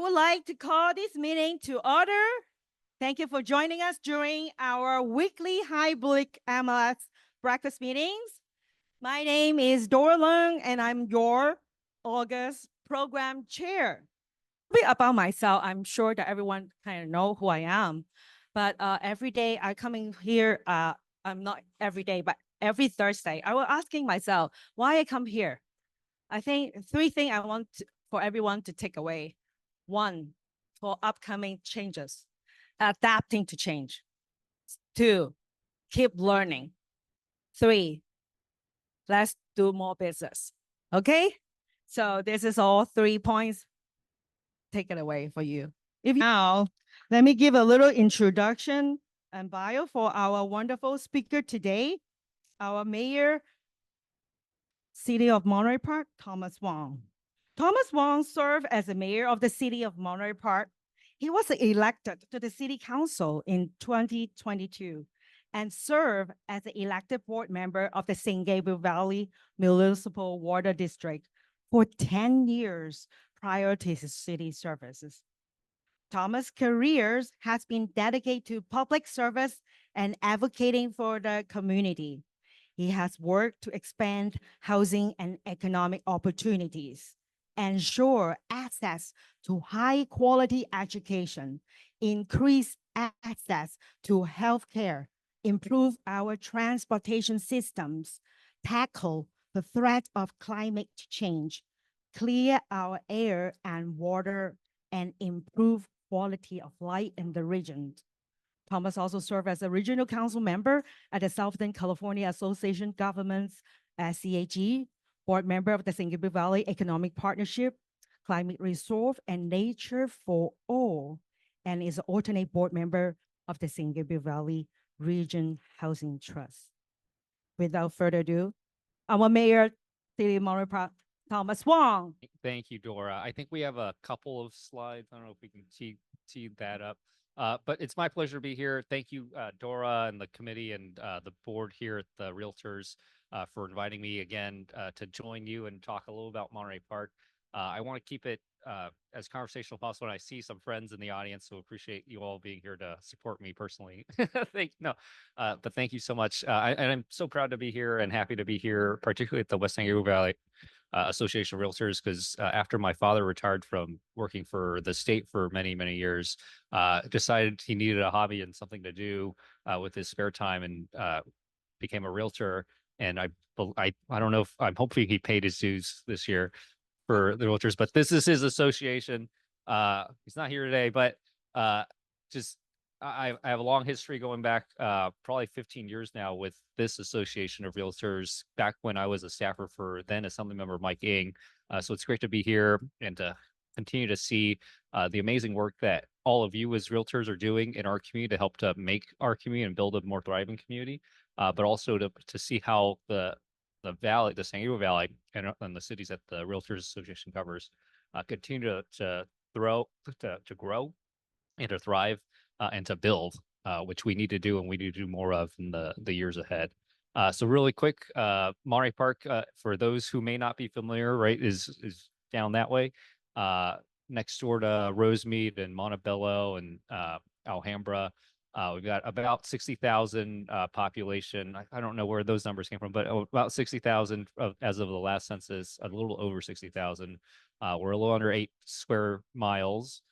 would like to call this meeting to order. Thank you for joining us during our weekly hybrid MLS breakfast meetings. My name is Dora Leung, and I'm your August program chair. A bit about myself, I'm sure that everyone kind of know who I am, but every day I coming here, I'm not every day, but every Thursday, I was asking myself why I come here. I think three things I want for everyone to take away. One, for upcoming changes, adapting to change. Two, keep learning. Three, let's do more business. Okay? So this is all 3 points. Take it away for you. Now, let me give a little introduction and bio for our wonderful speaker today, our mayor, City of Monterey Park, Thomas Wong. Thomas Wong served as the mayor of the City of Monterey Park. He was elected to the City Council in 2022 and served as the elected board member of the St. Gabriel Valley Municipal Water District for 10 years prior to his city services. Thomas' career has been dedicated to public service and advocating for the community. He has worked to expand housing and economic opportunities, ensure access to high quality education, increase access to healthcare, improve our transportation systems, tackle the threat of climate change, clear our air and water, and improve quality of life in the region. Thomas also served as a regional council member at the Southern California Association Governments, CAG, board member of the St. Gabriel Valley Economic Partnership, Climate Resolve, and Nature for All, and is an alternate board member of the St. Gabriel Valley Region Housing Trust. Without further ado, our mayor, City of Monterey Park, Thomas Wong. Thank you, Dora. I think we have a couple of slides. I don't know if we can tee that up. But it's my pleasure to be here. Thank you, Dora and the committee and the board here at the Realtors for inviting me again to join you and talk a little about Monterey Park. I want to keep it as conversational as possible. And I see some friends in the audience, so appreciate you all being here to support me personally. But thank you so much. And I'm so proud to be here and happy to be here, particularly at the West San Gabriel Valley Association of Realtors, because after my father retired from working for the state for many, many years, decided he needed a hobby and something to do with his spare time, and became a realtor. And I don't know if I'm hoping he paid his dues this year for the realtors, but this is his association. He's not here today, but just I have a long history going back probably 15 years now with this association of realtors, back when I was a staffer for then Assemblymember Mike Ng. So it's great to be here and to continue to see the amazing work that all of you as realtors are doing in our community to help to make our community and build a more thriving community, but also to see how the valley, the San Gabriel Valley, and the cities that the Realtors Association covers continue to grow and to thrive and to build, which we need to do, and we need to do more of in the years ahead. So really quick, Monterey Park, for those who may not be familiar, right, is down that way, next door to Rosemead and Montebello and Alhambra. We've got about 60,000 population. I don't know where those numbers came from, but about 60,000 as of the last census, a little over 60,000. We're a little under 8 square miles.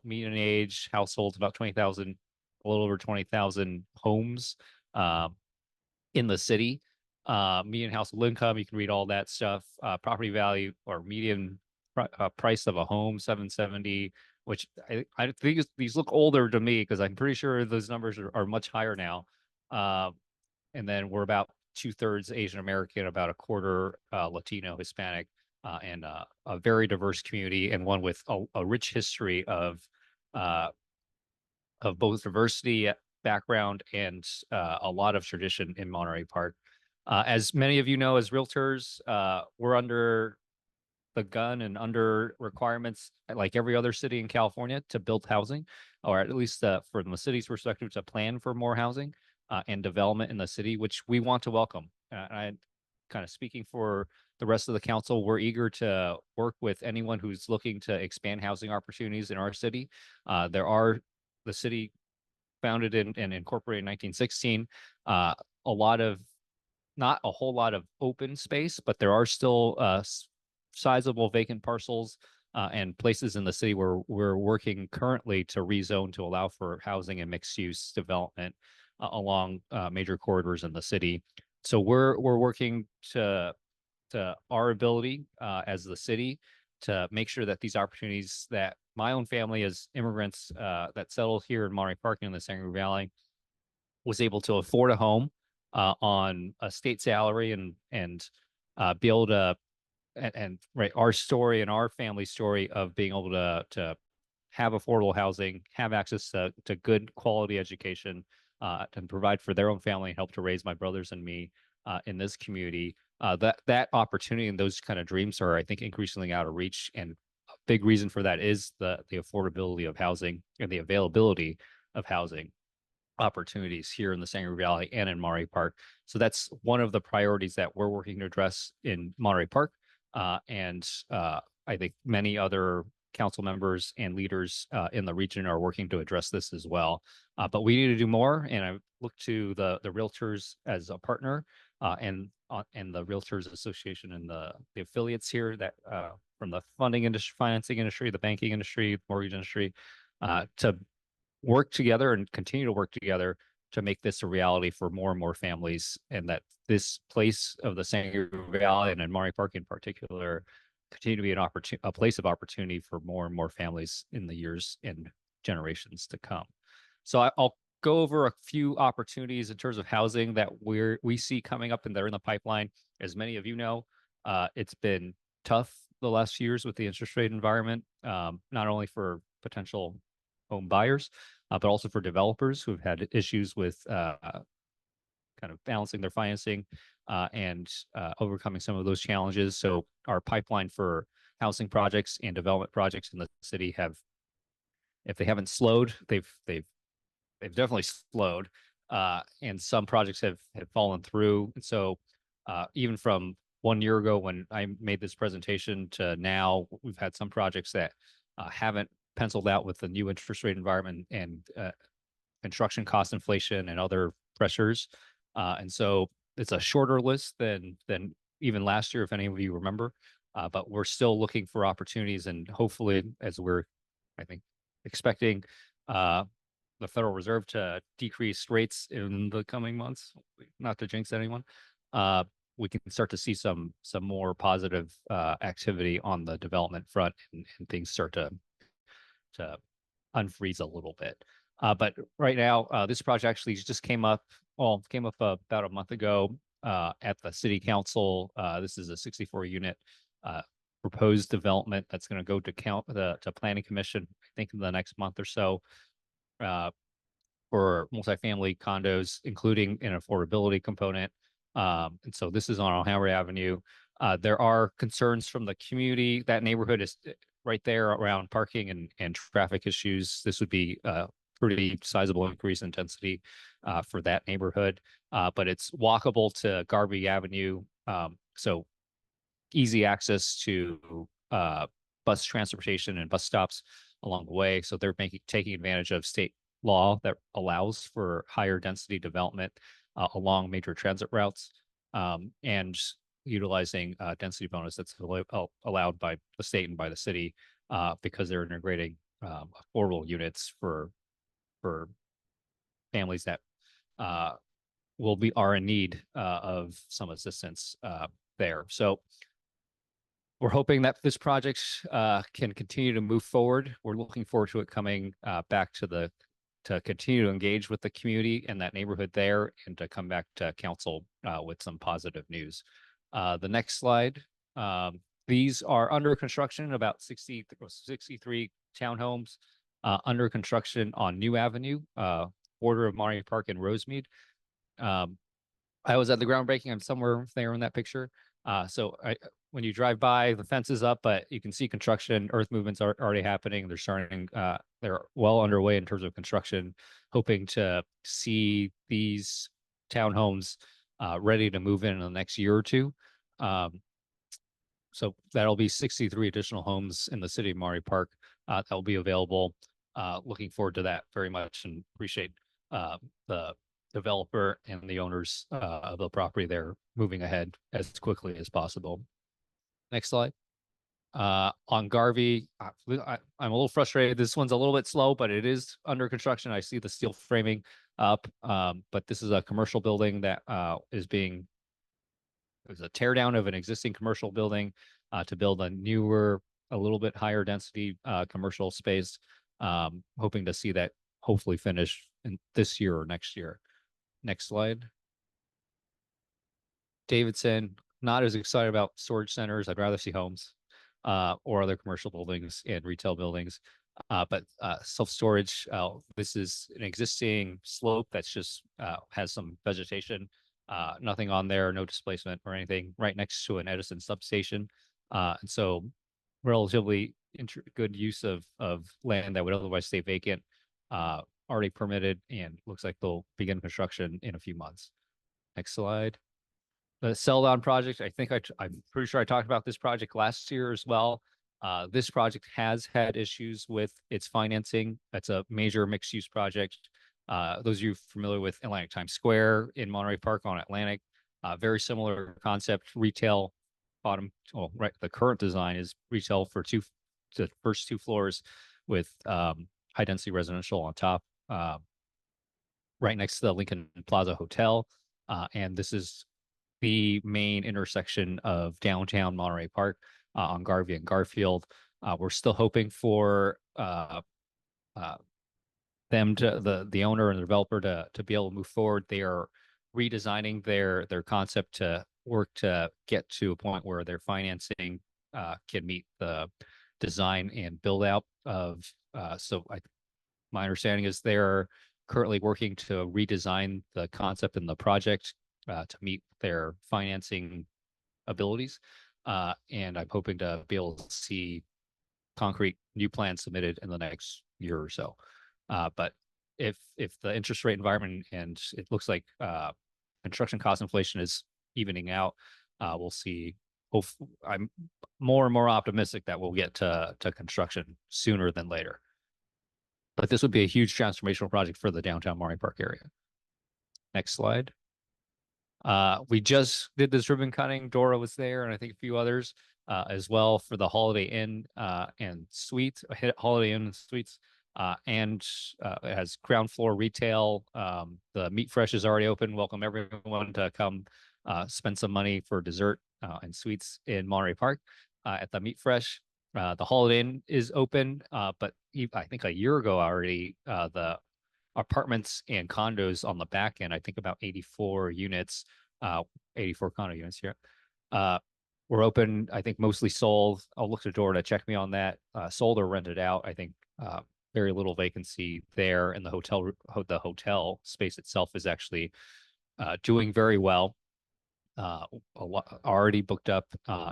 Median age households about 20,000, a little over 20,000 homes in the city. Median household income, you can read all that stuff. Property value or median price of a home, 770, which I think these look older to me because I'm pretty sure those numbers are much higher now. And then we're about 2/3 Asian American, about a quarter Latino, Hispanic, and a very diverse community, and one with a rich history of both diversity, background, and a lot of tradition in Monterey Park. As many of you know, as realtors, we're under the gun and under requirements like every other city in California to build housing, or at least from the city's perspective to plan for more housing and development in the city, which we want to welcome. kind of speaking for the rest of the council, we're eager to work with anyone who's looking to expand housing opportunities in our city. The city founded and incorporated in 1916, a lot of not a whole lot of open space, but there are still sizable vacant parcels and places in the city where we're working currently to rezone to allow for housing and mixed use development along major corridors in the city. So we're working to our ability as the city to make sure that these opportunities that my own family as immigrants that settled here in Monterey Park in the San Gabriel Valley was able to afford a home on a state salary and be able to and right our story and our family story of being able to have affordable housing, have access to good quality education, and provide for their own family and help to raise my brothers and me in this community. That opportunity and those kind of dreams are, I think, increasingly out of reach. And a big reason for that is the affordability of housing and the availability of housing opportunities here in the San Gabriel Valley and in Monterey Park. So that's one of the priorities that we're working to address in Monterey Park. And I think many other council members and leaders in the region are working to address this as well. But we need to do more, and I look to the realtors as a partner, and the Realtors Association and the affiliates here that from the funding industry, financing industry, the banking industry, mortgage industry, to work together and continue to work together to make this a reality for more and more families, and that this place of the San Gabriel Valley and in Monterey Park in particular continue to be a place of opportunity for more and more families in the years and generations to come. So I'll go over a few opportunities in terms of housing that we see coming up and they're in the pipeline. As many of you know, it's been tough the last few years with the interest rate environment, not only for potential home buyers, but also for developers who've had issues with kind of balancing their financing and overcoming some of those challenges. So our pipeline for housing projects and development projects in the city have, if they haven't slowed, they've definitely slowed, and some projects have fallen through. And so even from 1 year ago when I made this presentation to now, we've had some projects that haven't penciled out with the new interest rate environment and construction cost inflation and other pressures. And so it's a shorter list than even last year, if any of you remember. But we're still looking for opportunities, and hopefully, as we're, I think, expecting the Federal Reserve to decrease rates in the coming months, not to jinx anyone, we can start to see some more positive activity on the development front, and things start to unfreeze a little bit. But right now, this project actually just came up about a month ago at the city council. This is a 64 unit proposed development that's going to go to planning commission, I think, in the next month or so, for multifamily condos, including an affordability component. And so this is on Alhambra Avenue. There are concerns from the community. That neighborhood is right there around parking and traffic issues. This would be a pretty sizable increase in density for that neighborhood. But it's walkable to Garvey Avenue. So easy access to bus transportation and bus stops along the way. So they're taking advantage of state law that allows for higher density development along major transit routes, and utilizing density bonus that's allowed by the state and by the city, because they're integrating affordable units for families that are in need of some assistance there. So we're hoping that this project can continue to move forward. We're looking forward to it coming back to continue to engage with the community and that neighborhood there, and to come back to council with some positive news. The next slide. These are under construction, about 63 townhomes under construction on New Avenue, border of Monterey Park and Rosemead. I was at the groundbreaking. I'm somewhere there in that picture. So when you drive by, the fence is up, but you can see construction, earth movements are already happening. They're well underway in terms of construction, hoping to see these townhomes ready to move in the next year or two. Um, so that'll be 63 additional homes in the city of Monterey Park that will be available. Looking forward to that very much and appreciate the developer and the owners of the property there moving ahead as quickly as possible. Next slide. On Garvey, I'm a little frustrated. This one's a little bit slow, but it is under construction. I see the steel framing up, but this is a commercial building that is being it was a tear down of an existing commercial building to build a newer, a little bit higher density commercial space. Hoping to see that hopefully finish in this year or next year. Next slide. Davidson, not as excited about storage centers. I'd rather see homes or other commercial buildings and retail buildings. But self-storage, this is an existing slope that's just has some vegetation, nothing on there, no displacement or anything, right next to an Edison substation. And so relatively good use of land that would otherwise stay vacant, already permitted, and looks like they'll begin construction in a few months. Next slide. The sell down project, I'm pretty sure I talked about this project last year as well. This project has had issues with its financing. That's a major mixed use project. Those of you familiar with Atlantic Times Square in Monterey Park on Atlantic, very similar concept, retail bottom. Well, right, the current design is retail for the first two floors with high density residential on top, right next to the Lincoln Plaza Hotel. And this is the main intersection of downtown Monterey Park on Garvey and Garfield. We're still hoping for them the owner and the developer to be able to move forward. They are redesigning their concept to work to get to a point where their financing can meet the design and build out of. My understanding is they're currently working to redesign the concept and the project to meet their financing abilities. And I'm hoping to be able to see concrete new plans submitted in the next year or so. But if the interest rate environment and it looks like construction cost inflation is evening out, we'll see. I'm more and more optimistic that we'll get to construction sooner than later. But this would be a huge transformational project for the downtown Monterey Park area. Next slide. We just did this ribbon cutting. Dora was there, and I think a few others as well for the Holiday Inn and Suites, Holiday Inn and Suites, and it has ground floor retail. The Meat Fresh is already open. Welcome everyone to come spend some money for dessert and sweets in Monterey Park at the Meat Fresh. The Holiday Inn is open, but I think a year ago already, the apartments and condos on the back end, I think about 84 units, 84 condo units here, were open, I think mostly sold. I'll look to Dora to check me on that. Sold or rented out, I think very little vacancy there. And the hotel space itself is actually doing very well. A lot already booked up,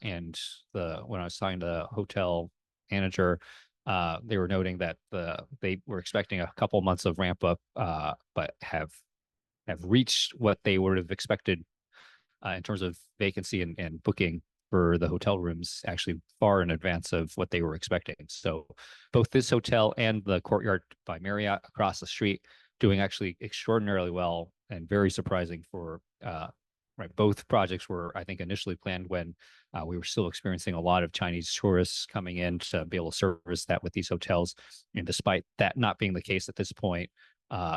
and when I was talking to the hotel manager, they were noting that they were expecting a couple months of ramp up, but have reached what they would have expected in terms of vacancy and booking for the hotel rooms, actually far in advance of what they were expecting. So both this hotel and the Courtyard by Marriott across the street doing actually extraordinarily well and very surprising for right. Both projects were, I think, initially planned when we were still experiencing a lot of Chinese tourists coming in to be able to service that with these hotels. And despite that not being the case at this point,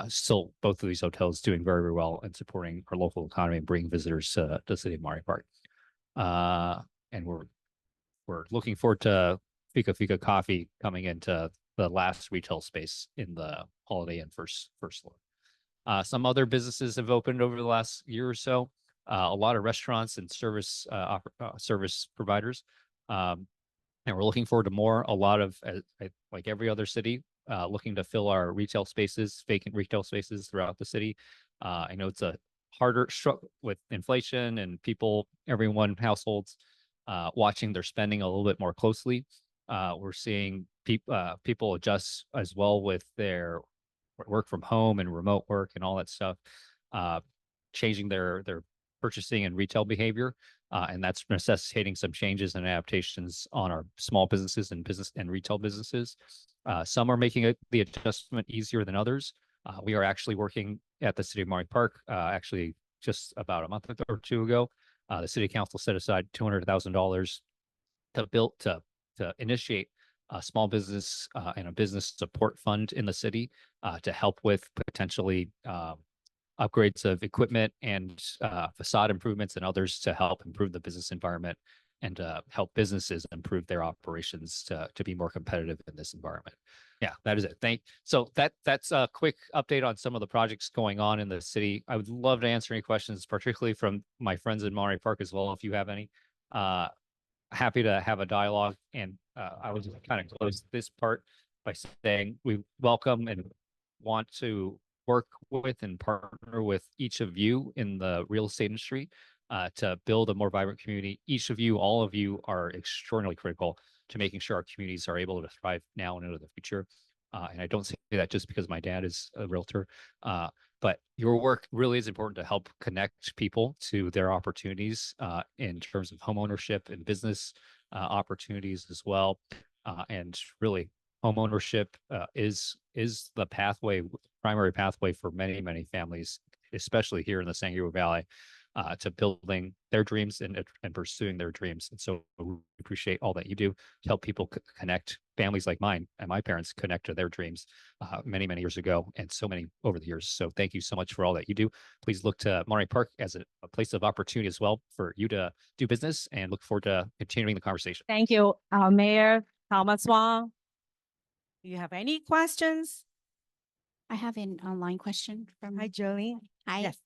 still both of these hotels doing very, very well and supporting our local economy and bringing visitors to the city of Monterey Park. And we're looking forward to Fika Fika Coffee coming into the last retail space in the Holiday Inn first floor. Some other businesses have opened over the last year or so. A lot of restaurants and service providers, and we're looking forward to more. A lot of like every other city, looking to fill our retail spaces, vacant retail spaces throughout the city. I know it's a harder struggle with inflation and households watching their spending a little bit more closely. We're seeing people adjust as well with their work from home and remote work and all that stuff, changing their purchasing and retail behavior. And that's necessitating some changes and adaptations on our small businesses and business and retail businesses. Some are making the adjustment easier than others. We are actually working at the city of Monterey Park, actually just about a month or two ago. The city council set aside $200,000 to initiate a small business and a business support fund in the city to help with potentially upgrades of equipment and facade improvements and others to help improve the business environment and help businesses improve their operations to be more competitive in this environment. Yeah, that is it. So that's a quick update on some of the projects going on in the city. I would love to answer any questions, particularly from my friends in Monterey Park as well, if you have any. Happy to have a dialogue. And I will just kind of close this part by saying we welcome and want to work with and partner with each of you in the real estate industry to build a more vibrant community. Each of you, all of you, are extraordinarily critical to making sure our communities are able to thrive now and into the future. And I don't say that just because my dad is a realtor, but your work really is important to help connect people to their opportunities in terms of homeownership and business opportunities as well. And really, homeownership is the primary pathway for many families, especially here in the San Diego Valley, to building their dreams and pursuing their dreams. And so we appreciate all that you do to help people connect, families like mine and my parents connect to their dreams many years ago, and so many over the years. So thank you so much for all that you do. Please look to Monterey Park as a place of opportunity as well for you to do business, and look forward to continuing the conversation. Thank you, Mayor Thomas Wong. Do you have any questions? I have an online question from Hi, Jolene. Hi, Yes.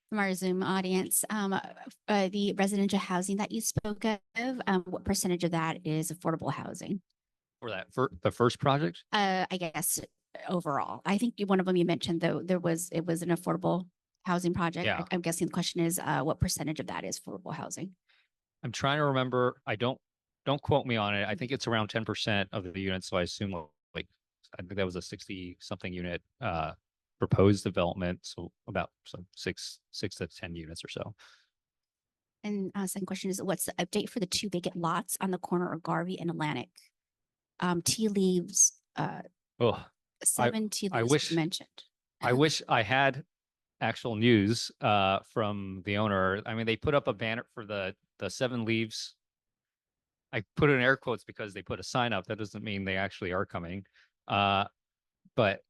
from our Zoom audience. The residential housing that you spoke of, what percentage of that is affordable housing? For the first project? I guess overall. I think one of them you mentioned though it was an affordable housing project. Yeah. I'm guessing the question is what percentage of that is affordable housing? I'm trying to remember. Don't quote me on it. I think it's around 10% of the units. So I assume like I think that was a 60 something unit proposed development. So about six to 10 units or so. And second question is, what's the update for the 2 vacant lots on the corner of Garvey and Atlantic? Tea leaves, Oh, 7 tea I leaves wish- mentioned. I wish I had actual news from the owner. I mean, they put up a banner for the 7 leaves. I put it in air quotes because they put a sign up. That doesn't mean they actually are coming. But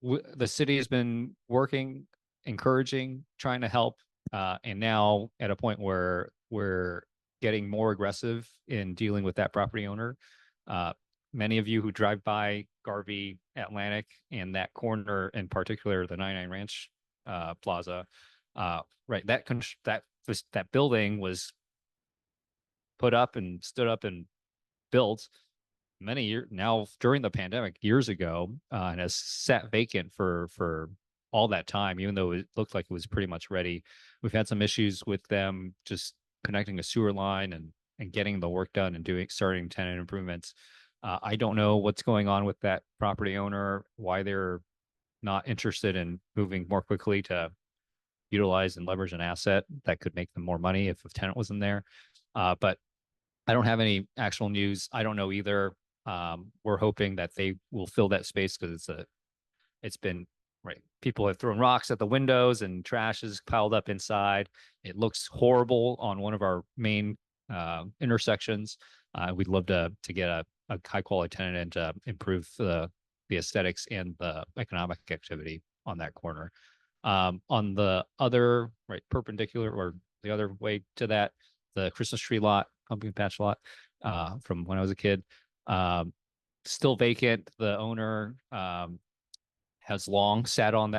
the city has been working, encouraging, trying to help, and now at a point where we're getting more aggressive in dealing with that property owner. Many of you who drive by Garvey, Atlantic, and that corner in particular, the 99 Ranch Plaza, right? That building was put up and stood up and built many years now during the pandemic years ago, and has sat vacant for all that time, even though it looked like it was pretty much ready. We've had some issues with them just connecting a sewer line and getting the work done and starting tenant improvements. I don't know what's going on with that property owner, why they're not interested in moving more quickly to utilize and leverage an asset that could make them more money if a tenant was in there. But I don't have any actual news. I don't know either. We're hoping that they will fill that space because it's been right. People have thrown rocks at the windows and trash is piled up inside. It looks horrible on one of our main intersections. We'd love to get a high quality tenant and to improve the aesthetics and the economic activity on that corner. On the other perpendicular or the other way to that, the Christmas tree lot, pumpkin patch lot, from when I was a kid, still vacant. The owner has long owned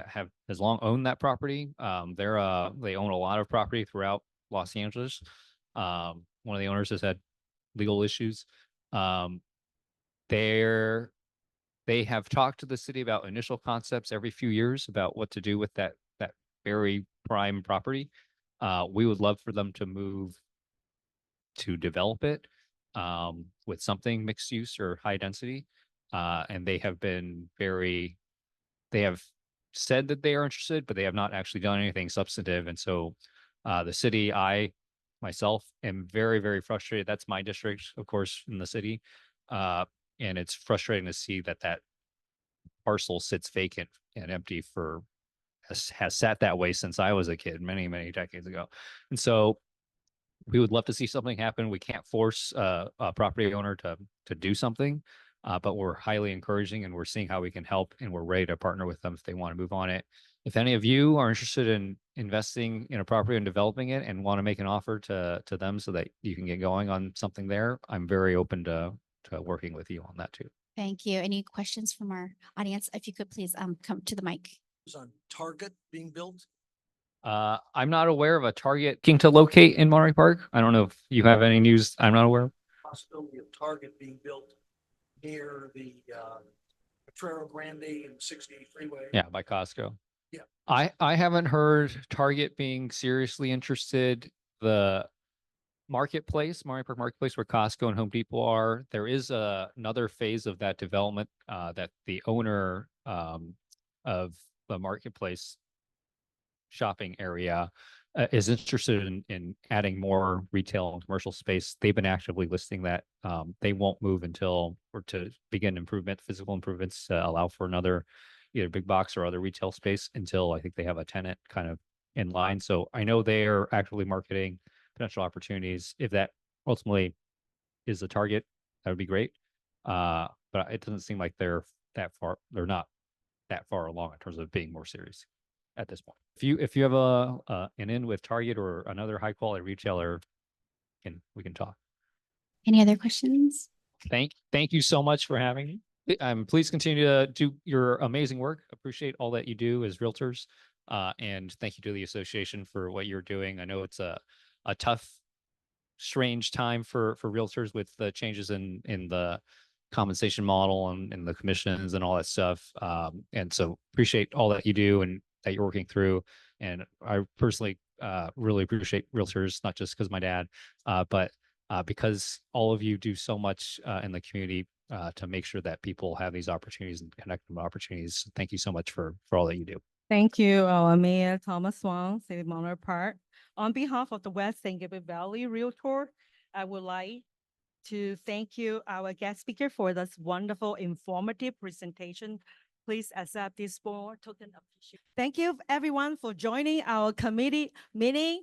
that property. They own a lot of property throughout Los Angeles. One of the owners has had legal issues. They have talked to the city about initial concepts every few years about what to do with that very prime property. We would love for them to move to develop it with something mixed use or high density. And they have said that they are interested, but they have not actually done anything substantive. And so The city, I myself am very, very frustrated. That's my district, of course, in the city. And it's frustrating to see that that parcel sits vacant and empty for has sat that way since I was a kid many, many decades ago. And so we would love to see something happen. We can't force a property owner to do something, but we're highly encouraging and we're seeing how we can help and we're ready to partner with them if they want to move on it. If any of you are interested in investing in a property and developing it and want to make an offer to them so that you can get going on something there, I'm very open to working with you on that too. Thank you. Any questions from our audience? If you could please come to the mic. Is on Target being built? I'm not aware of a Target looking to locate in Monterey Park. I don't know if you have any news. I'm not aware of. Possibility of Target being built near the Potrero Grande and 60 freeway. Yeah, by Costco. Yeah. I haven't heard Target being seriously interested. The marketplace, Monterey Park Marketplace, where Costco and Home Depot are, there is another phase of that development that the owner of the marketplace shopping area is interested in adding more retail and commercial space. They've been actively listing that. They won't move until or to begin physical improvements allow for another either big box or other retail space until I think they have a tenant kind of in line. So I know they are actively marketing potential opportunities. If that ultimately is the target, that would be great. But it doesn't seem like they're not that far along in terms of being more serious at this point. If you have an in with Target or another high quality retailer, we can talk. Any other questions? Thank you so much for having me. Please continue to do your amazing work. Appreciate all that you do as realtors. And thank you to the association for what you're doing. I know it's a tough, strange time for realtors with the changes in the compensation model and the commissions and all that stuff. And so appreciate all that you do and that you're working through. And I personally really appreciate realtors, not just because my dad, but because all of you do so much in the community to make sure that people have these opportunities and connect them to opportunities. Thank you so much for all that you do. Thank you, our Mayor Thomas Wong, City of Monterey Park. On behalf of the West St. Gabriel Valley Realtor, I would like to thank you, our guest speaker, for this wonderful, informative presentation. Please accept this small token of appreciation. Thank you, everyone, for joining our committee meeting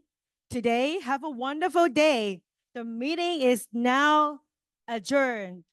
today. Have a wonderful day. The meeting is now adjourned.